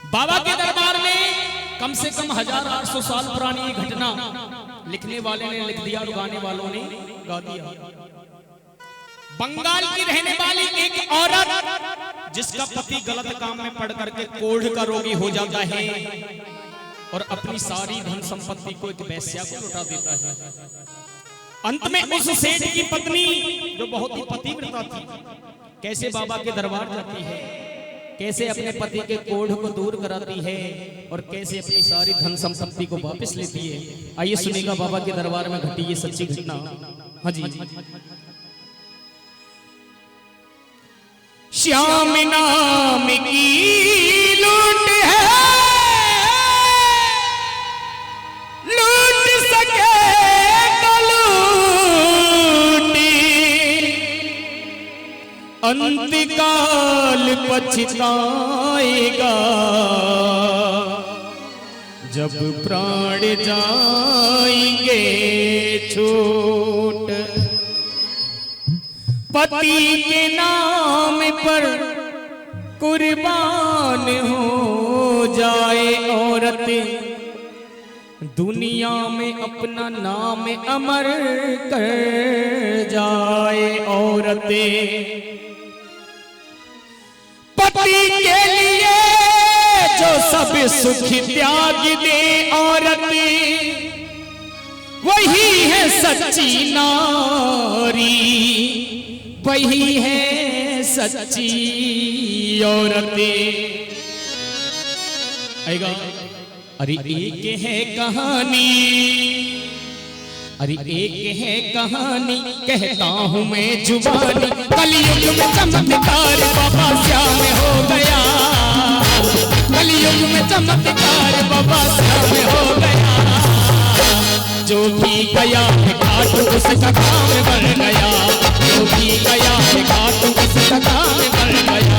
बाबा के दरबार में कम से कम 1800 साल पुरानी ये घटना लिखने वाले ने लिख दिया और गाने वालों ने गा दिया। बंगाल की रहने वाली एक औरत जिसका पति गलत काम में पड़ करके कोढ़ का रोगी हो जाता है और अपनी सारी धन संपत्ति को एक वेश्या को लुटा देता है। अंत में उस सेठ की पत्नी जो बहुत ही पतिव्रता थी कैसे बाबा के दरबार जाती है, कैसे अपने पति के कोढ़ को दूर कराती है और कैसे अपनी सारी धन संपत्ति को वापस लेती है। आइए सुनिएगा बाबा के दरबार में घटी ये सच्ची घटना। हाँ जी। श्याम नाम की लूट है, लूट सके तो लूटी, अंतकाल पछताएगा जब प्राण जाएंगे छूट। पति के नाम पर कुर्बान हो जाए औरत, दुनिया में अपना नाम अमर कर जाए औरतें। पति के लिए जो सब सुख त्याग दे औरत, वही है सच्ची नारी, वही है सच्ची औरतें। आएगा। अरे एक है कहानी, अरे एक है कहानी कहता हूँ मैं जुबानी, कलयुग में चमत्कार बाबा श्याम हो गया, कलयुग में चमत्कार बाबा श्याम हो गया। जो भी गया है घाट उसका काम बन गया, जो भी गया है घाट उसका काम बन गया।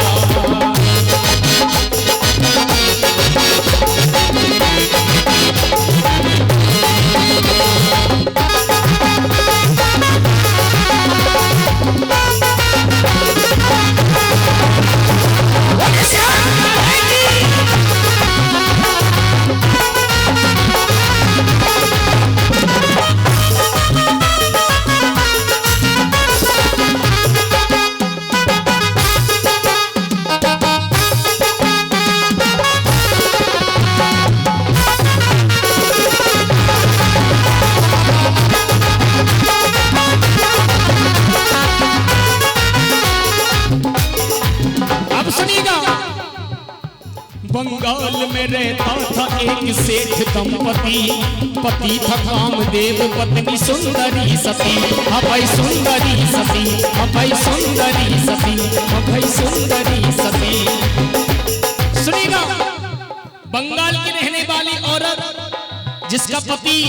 बंगाल में रहता था एक सेठ दंपति, पति था कामदेव पत्नी सुंदरी सती। भाई सुंदरी सती, भाई सुंदरी सती, भाई सुंदरी सती। सुनिएगा, बंगाल की रहने वाली औरत जिसका पति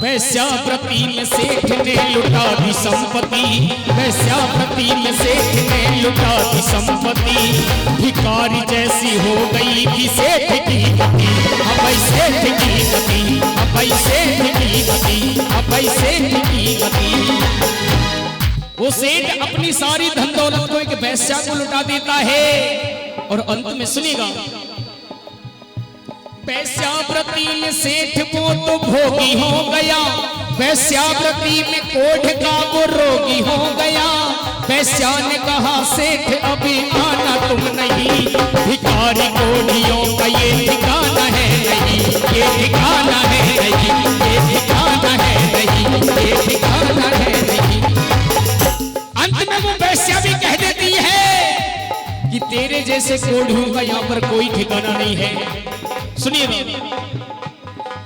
वैश्यावृत्ति में सेठ ने लुटा दी संपत्ति, वैश्यावृत्ति में सेठ ने लुटा दी संपत्ति। भिखारी जैसी हो गई थी सेठ की गति, अब सेठ की गति, अब सेठ की गति, अब सेठ की गति। वो सेठ अपनी सारी धन दौलत को एक वैश्या को लुटा देता है और अंत में सुनिएगा, वैश्यावृत्ति में सेठ वो तो भोगी हो गया, वैश्यावृत्ति में कोढ़ का वो रोगी हो गया। वैश्या ने कहा सेठ अभी आना तुम नहीं, भिखारी कोढ़ियों का ये ठिकाना है नहीं, ये ठिकाना है नहीं, ये ठिकाना है नहीं, ये ठिकाना है नहीं। अंत में वो वैश्या भी कह देती है कि तेरे जैसे कोढ़ियों का यहाँ पर कोई ठिकाना नहीं है। सुनिए,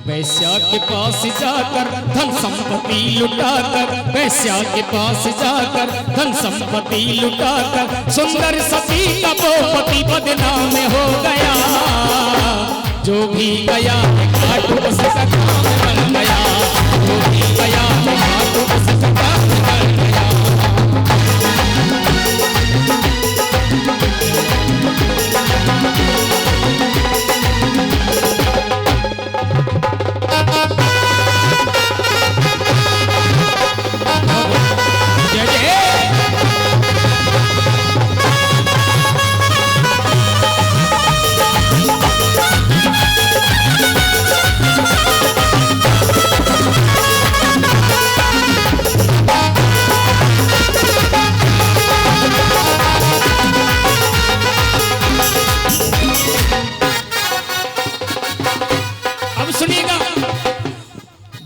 वैश्या के पास जाकर धन संपत्ति लुटाकर, वैश्या के पास जाकर धन संपत्ति लुटाकर, सुंदर सती का वो पति बदनाम हो गया। जो भी गया घाट उसका काम बन गया, जो भी गया घाट उसका काम बन गया।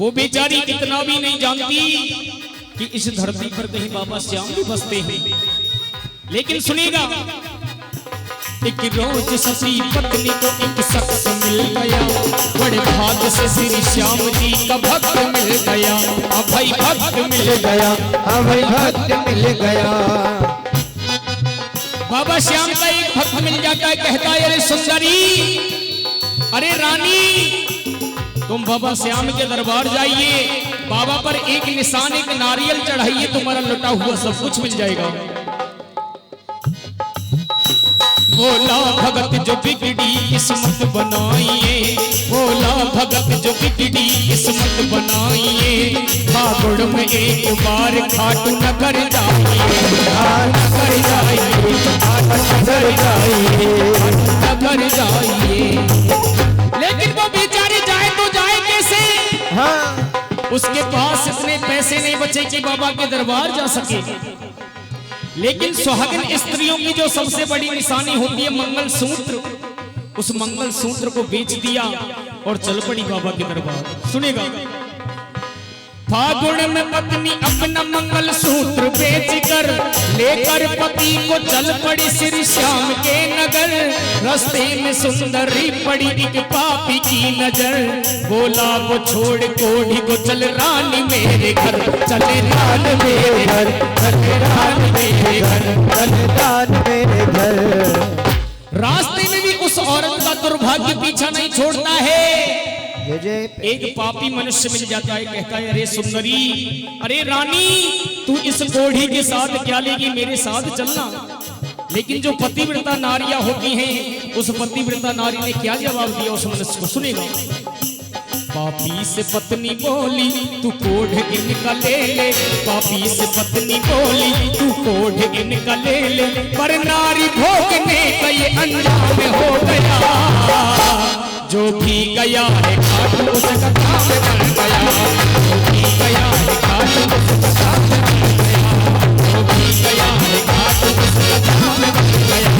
वो बेचारी इतना भी नहीं जानती कि इस धरती पर कहीं बाबा श्याम भी बसते हैं। लेकिन सुनिएगा, एक रोज सती पत्नी को एक शख्स मिल गया, बड़े भाग्य से श्री श्याम जी का भक्त मिल गया। अभय भक्त मिल गया, अभय भक्त मिल गया। बाबा श्याम का एक भक्त मिल जाता है, कहता है अरे सुंदरी, अरे रानी, तुम बाबा श्याम के दरबार जाइए, बाबा पर एक निशान एक नारियल चढ़ाइए, तुम्हारा लुटा हुआ सब कुछ मिल जाएगा। बोला भगत जो बिगड़ी किस्मत बनाइए, बोला भगत जो बिगड़ी किस्मत बनाइए, फागुड़ में एक बार खाटू नगर जाइए, नगर जाइए, नगर जाइए, नगर जाइए। लेकिन वो बेचारे जाए तो जाए कैसे? हाँ। उसके पास इतने पैसे नहीं बचे कि बाबा के दरबार जा सके। लेकिन सुहागिन स्त्रियों की जो सबसे बड़ी निशानी होती है मंगल सूत्र, उस मंगल सूत्र को बेच दिया और चल पड़ी बाबा के दरबार। सुनेगा, फागुन में पत्नी अपना मंगल सूत्र बेचकर लेकर पति को चल पड़ी श्री श्याम के नगर। रास्ते में सुंदरी पड़ी एक पापी की नजर, बोला वो छोड़ कोढ़ी को चल रानी मेरे घर, चले रान मेरे घर, चले रान मेरे घर, चले रान मेरे घर। रास्ते में भी उस औरत का दुर्भाग्य पीछा नहीं छोड़ता है। एक पापी मनुष्य मिल जाता है, कहता है अरे सुंदरी, अरे रानी, तू इस कोढ़ी के साथ क्या लेगी, मेरे साथ चलना। लेकिन जो पतिव्रता नारियां होती हैं, उस पतिव्रता नारी ने क्या जवाब दिया उस मनुष्य को? सुनेगा, पापी से पत्नी बोली तू कोढ़ इनका ले ले, पापी से पत्नी बोली तू कोढ़ इनका ले ले, पर नारी भोगने का ये अंजाम हो गया। जो भी गया है घाट उसका काम बन गया, जो भी गया है घाट उसका काम बन गया, जो भी गया है घाट उसका काम बन गया।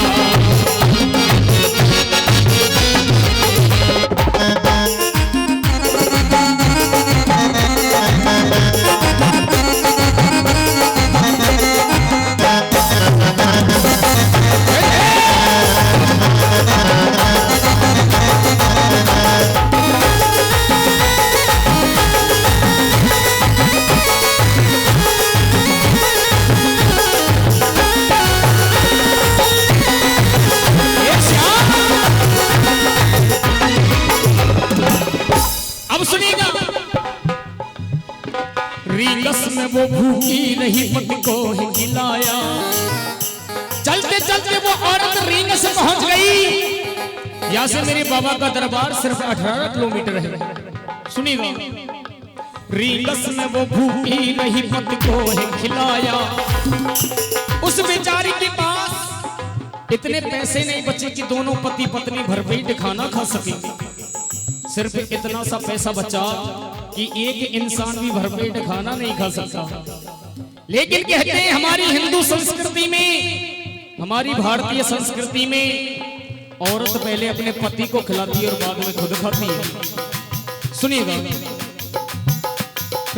रींगस में वो भूखी रही पति को ही खिलाया, चलते चलते वो औरत रींगस से पहुंच गई। यहाँ से मेरे बाबा का दरबार सिर्फ 18 किलोमीटर है। सुनिएगा, रींगस में वो भूखी रही पति को ही खिलाया, उस बेचारी के पास इतने पैसे नहीं बचे कि दोनों पति पत्नी भरपेट खाना खा सके। सिर्फ इतना सा पैसा बचा कि एक इंसान भी भरपेट खाना नहीं खा सकता। लेकिन कहते हैं हमारी हिंदू संस्कृति में, हमारी भारतीय संस्कृति में औरत पहले अपने पति को खिलाती है और बाद में खुद खाती है। सुनिएगा,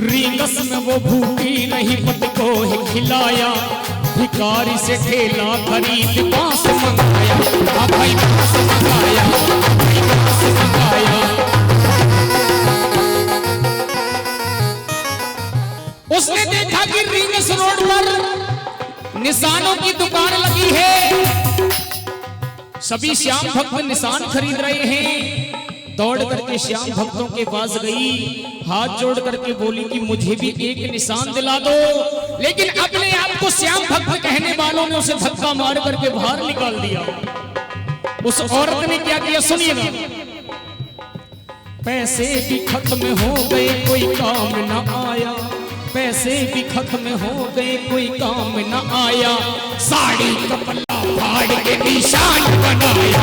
रींगस में वो भूखी रही पति को ही खिलाया, भिखारी से ठेला खरीद बांस मंगाया, भाई बांस मंगाया, भाई बांस मंगाया। उसने देखा कि रींगस रोड पर निशानों की दुकान लगी है, सभी श्याम भक्त निशान खरीद रहे हैं। दौड़ करके श्याम भक्तों के पास गई, हाथ जोड़ करके बोली कि मुझे भी एक निशान दिला दो। लेकिन अपने आप को श्याम भक्त कहने वालों ने उसे धक्का मार करके बाहर निकाल दिया। उस औरत ने क्या किया? सुनिएगा, पैसे भी खत्म हो गए कोई काम न आया, पैसे भी खत्म हो गए कोई काम न आया, साड़ी का पल्ला फाड़ के निशान बनाया,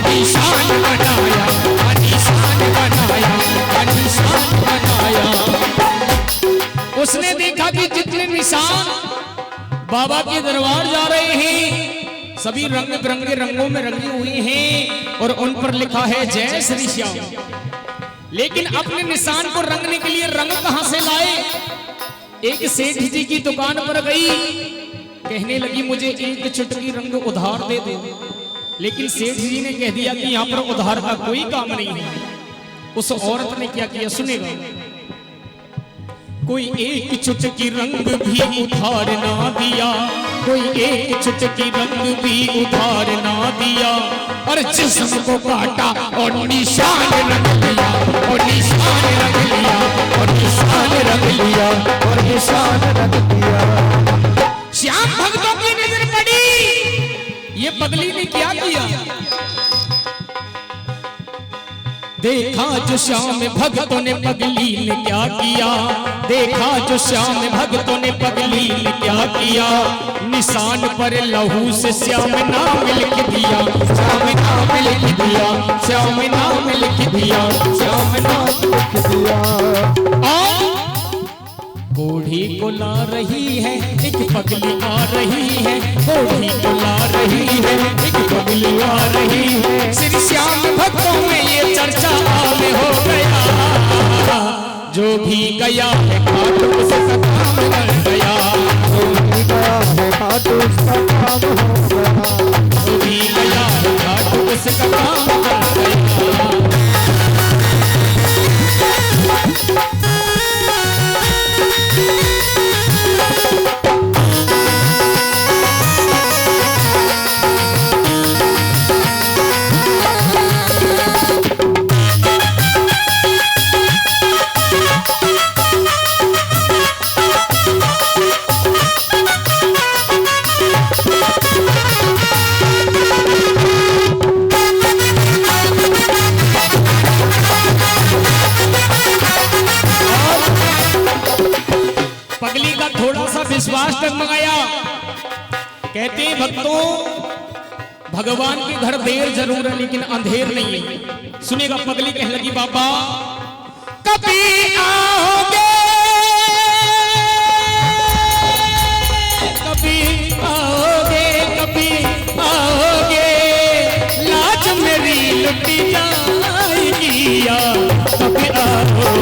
निशान बनाया, निशान बनाया, निशान बनाया। उसने देखा कि जितने निशान बाबा के दरबार जा रहे हैं सभी रंग बिरंगे रंगों में रंगे हुए हैं और उन पर लिखा है जय श्री श्याम। लेकिन अपने निशान को रंगने के लिए रंग कहां से लाए? एक सेठ जी की दुकान पर गई, कहने लगी मुझे एक चुटकी रंग उधार दे दो। लेकिन सेठ जी ने कह दिया कि यहाँ पर उधार का कोई काम नहीं है। उस औरत ने क्या किया सुनेगा, कोई एक चुटकी रंग भी उधार ना दिया, कोई एक चुटकी रंग भी उधार ना दिया, और जिस्म को काटा और निशान रंग लिया, और निशान रंग लिया, और निशान रंग लिया, और निशान रख दिया। श्याम भक्तों की नजर पड़ी, ये पगली ने क्या किया? देखा जो श्याम भक्तों ने पगली ने क्या किया, देखा जो श्याम भक्तों ने पगली ने क्या किया, निशान पर लहू से श्याम नाम लिख दिया, श्याम नाम लिख दिया, श्याम नाम लिख दिया, श्याम नाम लिख दिया। और बूढ़ी को ला रही है एक पगली आ रही है, बूढ़ी को ला रही है एक पगली आ रही है, श्री श्याम भक्तों में ये चर्चा आम हो गया, जो भी गया है खाटू उसका काम कर गया, जो भी गया है खाटू उसका काम हो गया, जो भी गया है खाटू उसका काम कर गया। पगली का थोड़ा सा विश्वास डगमगाया। कहते हैं भक्तों, भगवान के घर देर जरूर है लेकिन अंधेर नहीं है। सुनेगा, पगली कहने लगी बाबा कभी आओगे, कभी आओगे, कभी आओगे, लाज मेरी लुटी जाएगी, कभी आओगे,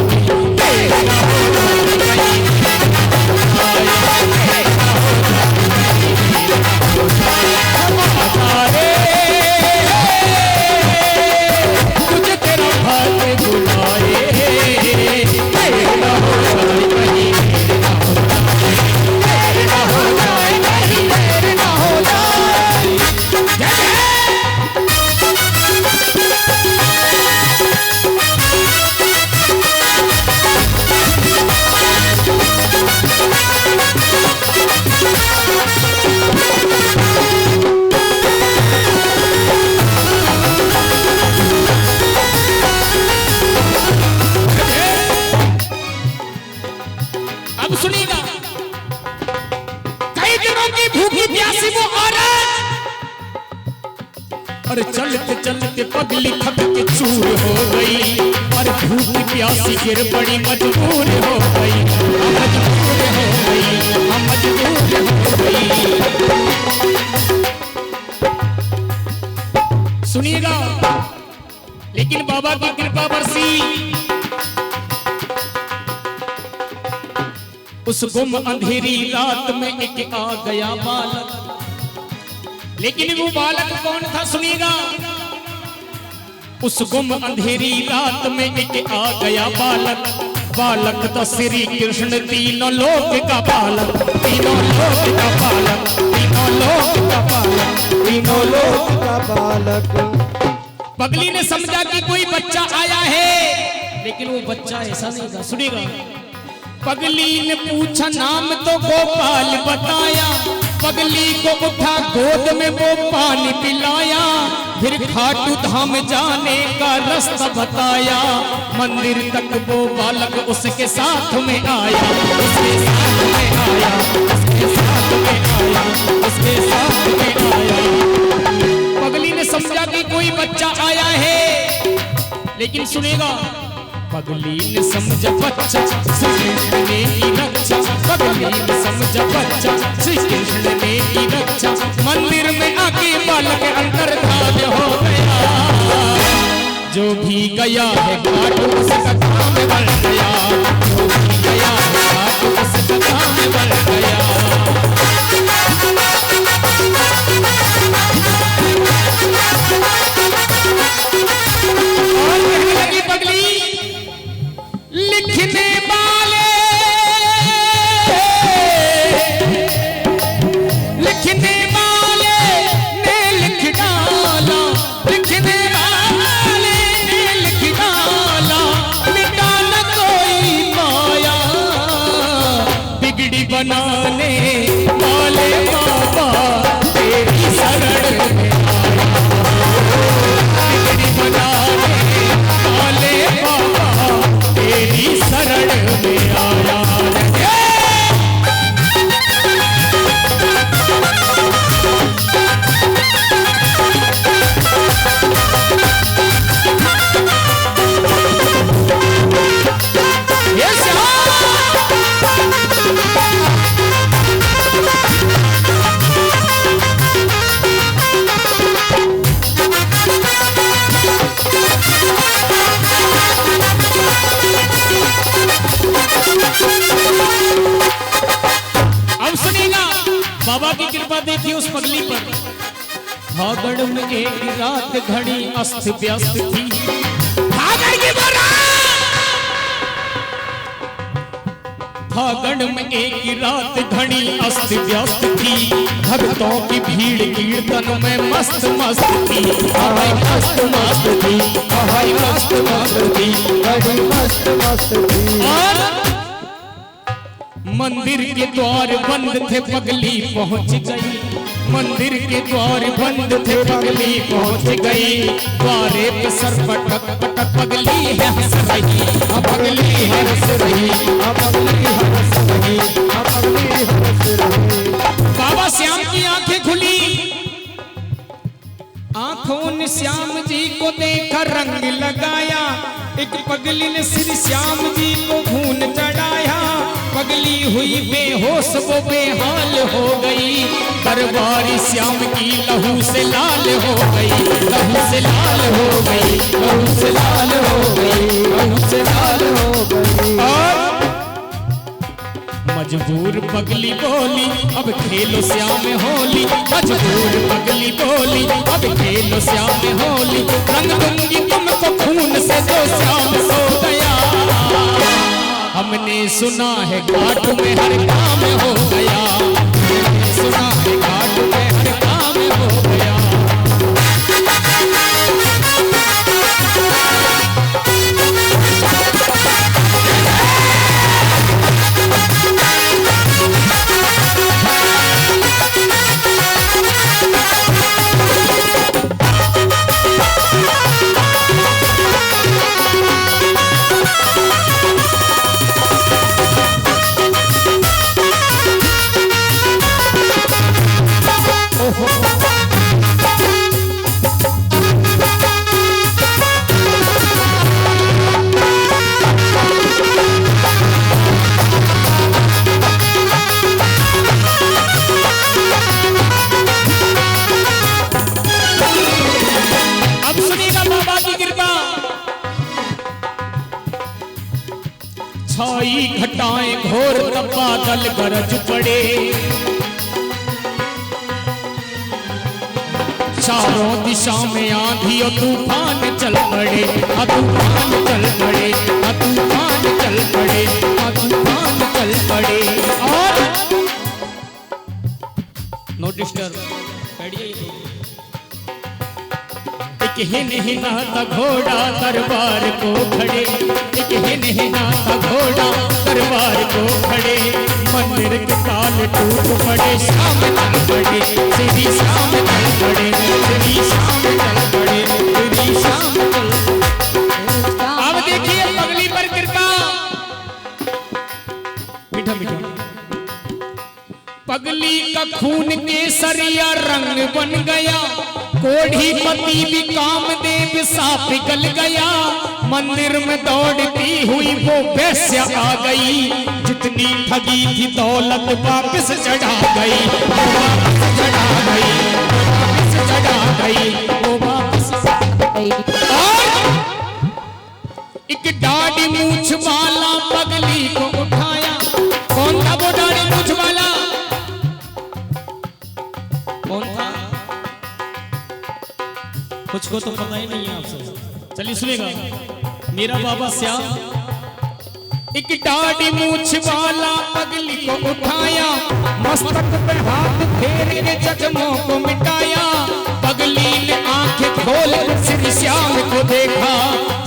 तुझे तेरा भाई बुलाए, अब सुनिएगा, कई दिनों की भूखी प्यासी वो औरत, और चलते चलते पगली थक के चूर हो गई, और भूखी प्यासी गिर पड़ी, मजबूर हो गई, मजबूर हो गई, मजबूर हो गई। सुनिएगा, लेकिन बाबा की कृपा बरसी, उस गुम अंधेरी रात में एक आ गया बालक। लेकिन वो बालक कौन था सुनिएगा, उस गुम अंधेरी रात में एक आ गया बालक, बालक तो श्री कृष्ण तीनों लोक का बालक, तीनों लोक का बालक, तीनों लोक का बालक, तीनों लोक का बालक। पगली ने समझा कि कोई बच्चा आया है, लेकिन वो बच्चा ऐसा नहीं था। सुनिएगा, पगली ने पूछा नाम तो गोपाल बताया, पगली को उठा गोद में वो पानी पिलाया, फिर खाटू धाम जाने का रास्ता बताया, मंदिर तक वो बालक उसके साथ में आया, उसके साथ में आया, उसके साथ में आया, उसके साथ में आया। पगली ने समझा कि कोई बच्चा आया है, लेकिन सुनेगा, पगली ने समझा बच्चा श्री कृष्ण ने की रक्षा, पगली ने समझा बच्चा श्री कृष्ण ने की रक्षा, मंदिर में आके बालक अंतर्धान हो गया, जो भी भी गया है घाट उसका काम बढ़ गया, जो भी गया है घाट उसका काम बढ़ गया। और कहने लगी पगली, लिखने वाले लिखने वाले ने लिख डाला, लिखने वाले ने लिख डाला, मिटा न कोई पाया, बिगड़ी बनाने वाले बाबा तेरी शरण में आया, बिगड़ी बनाने वाले बाबा तेरी शरण में आया। अब सुनिएगा बाबा की कृपा देखिए उस पगली पर। फागण में एक रात घड़ी अस्त व्यस्त थी, फागण की बोल फागण में एक रात घड़ी अस्त व्यस्त थी, भक्तों की भीड़ कीर्तन में मस्त मस्त थी, हाय मस्त मस्त थी, हाय मस्त मस्त थी, बड़ी मस्त मस्त थी। और मंदिर के द्वार बंद थे पगली पहुंच गई, मंदिर के द्वार बंद थे पगली पहुंच गई, द्वारे पे सर पटक पटक पगली है हंस रही, पगली है हंस रही, पगली हंस रही, पगली हंस रही। बाबा श्याम की आंखें खुली, आंखों ने श्याम जी को देखा रंग लगाया, एक पगली ने श्री श्याम जी को खून चढ़ाया, पगली हुई बेहोश वो बेहाल हो गई, दरबारी श्याम की लहू से लाल हो गई, लहू से लाल हो गई, लहू से लाल हो गई, लहू से लाल हो गई। और मजबूर पगली बोली अब खेलो श्याम होली, मजबूर पगली बोली अब खेलो श्याम होली, रंग दूंगी तुमको खून से जो श्याम सो गया, हमने सुना है घाट में हर काम हो गया, हमने सुना है घाट में हर काम हो गया। छाई घटाएं घोर तब बादल गरज पड़े, चारों दिशा में आंधी और तूफान चल पड़े, तूफान चल पड़े, तूफान चल पड़े, तूफान चल पड़े। और नो डिस्टर्ब, बैठिए। एक हिन हिनाता घोड़ा दरबार को खड़े, एक हिन हिनाता घोड़ा दरबार को खड़े, मंदिर के ताल टूट पड़े, शाम चल पड़े, श्री शाम चल पड़े, श्री शाम चल पड़े, श्री शाम चल। अब देखिए पगली पर कृपा, मीठा मीठा। पगली का खून केसरिया रंग बन गया, कोढ़ी पति भी कामदेव सा पिघल गया, मंदिर में दौड़ती हुई वो वैश्य आ गई, जितनी ठगी थी दौलत वापस चढ़ा गई, वापस चढ़ा गई, वापस चढ़ा गई, वो वापस। और एक दाढ़ी मूछ वाला पगली को उठाया। कौन था वो दाढ़ी मूछ वाला? कौन था? कुछ को तो पता ही नहीं है आपसे। चलिए सुनेगा मेरा बाबा श्याम। एक दाढ़ी मूछ वाला पगली को उठाया, मस्तक पे हाथ फेर के जख्मों को मिटाया। पगली ने आंखें खोल श्री श्याम को देखा।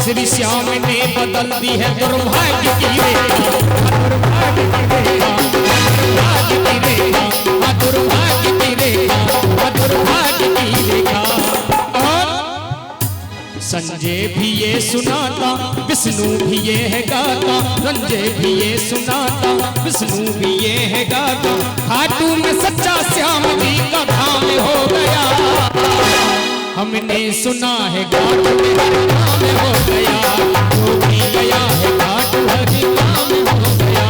श्री श्याम ने बदल दी है दुर्भाग्य की रेखा। दुर्भाग्य की रेखा, दुर्भाग्य की रेखा, दुर्भाग्य की रेखा, दुर्भाग्य की रेखा। संजय भी ये सुनाता, विष्णु भी ये है गाता। संजय भी ये सुनाता, विष्णु भी ये है गाता। खाटू में सच्चा श्याम जी का धाम हो गया। हमने सुना है घाट में हरि नाम हो गया। जो भी गया है घाट हरि नाम हो गया।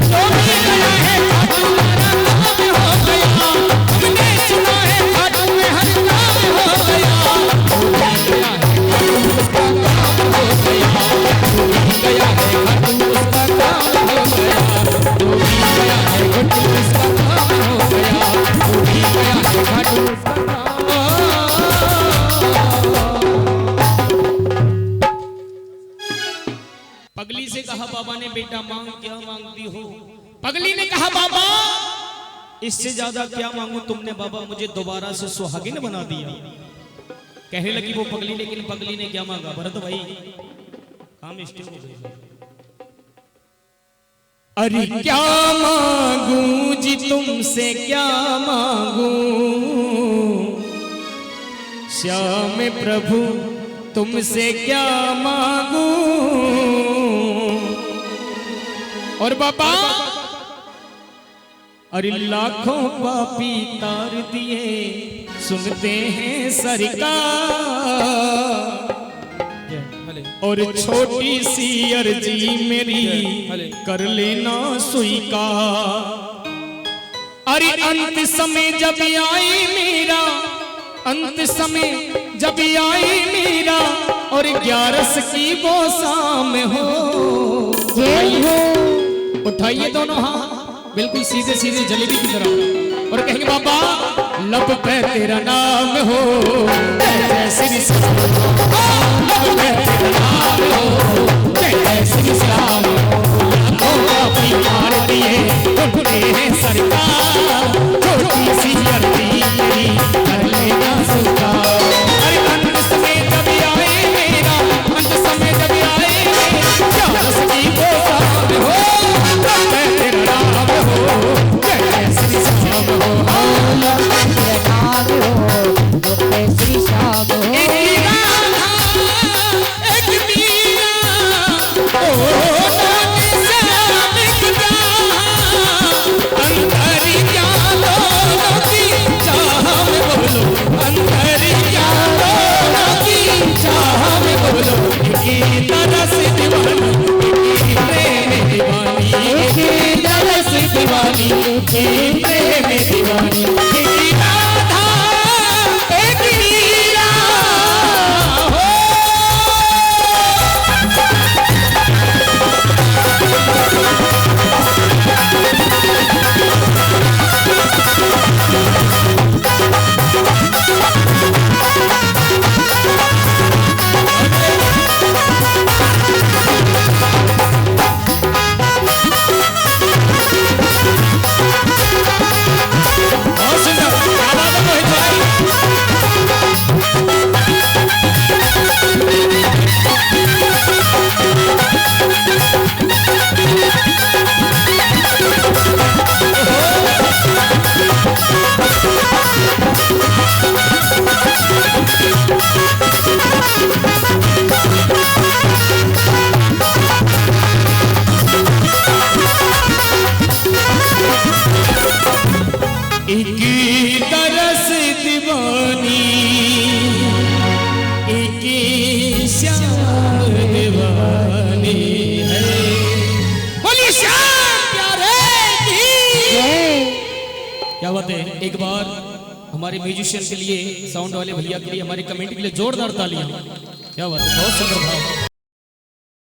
जो भी गया है घाट हमारा नाम हो गया। हमने सुना है घाट में हरि नाम हो गया। जो भी गया है उसका काम हो गया। जो भी गया है घाट उसका काम हो गया। जो भी गया है घाट उसका काम हो गया। जो भी गया है घाट उसका काम। पगली से कहा बाबा ने, बेटा मांग क्या मांगती हो? पगली ने कहा बाबा इससे ज्यादा क्या मांगू, तुमने बाबा मुझे दोबारा से सुहागिन बना दिया। कहने लगी वो पगली, लेकिन पगली ने क्या मांगा भरत भाई? हम स्टेज हो गए। अरे क्या मांगू जी तुमसे, क्या मांगू श्याम प्रभु तुमसे क्या मांगू। और बाबा अरे लाखों पापी तार दिए, सुनते हैं सरकार। और छोटी सी अर्जी मेरी कर लेना स्वीकार। अरे अंत समय जब आई मेरा, अंत समय जब आई मेरा, और 11 की वो शाम हो। उठाइए दोनों हाथ बिल्कुल सीधे सीधे जलेबी की तरह और कहेंगे बाबा लब पे तेरा नाम हो, जय श्री श्याम। लब पे तेरा नाम हो, जय श्री श्याम। अपनी मार दिए उठे हैं सरकार, छोटी सी अर्जी मेरी कर लेना स्वीकार। अरे अंत समय जब आए मेरा, अंत समय जब आए क्या की वो शाम हो, लब पे तेरा नाम हो, जय श्री श्याम हो। लब पे तेरा नाम हो, जय श्री श्याम हो। एक राधा एक मीरा, ओ दीवानी प्रेम दीवानी, एक राधा एक मीरा हो। एक तरस दीवानी, एक श्याम दीवानी है। बोलिए श्याम प्यारे की। क्या बात है, एक बार हमारे म्यूजिशियन के लिए, साउंड वाले भैया के लिए, हमारे कमेंट के लिए जोरदार तालियां। क्या बात है, बहुत सुंदर भाव।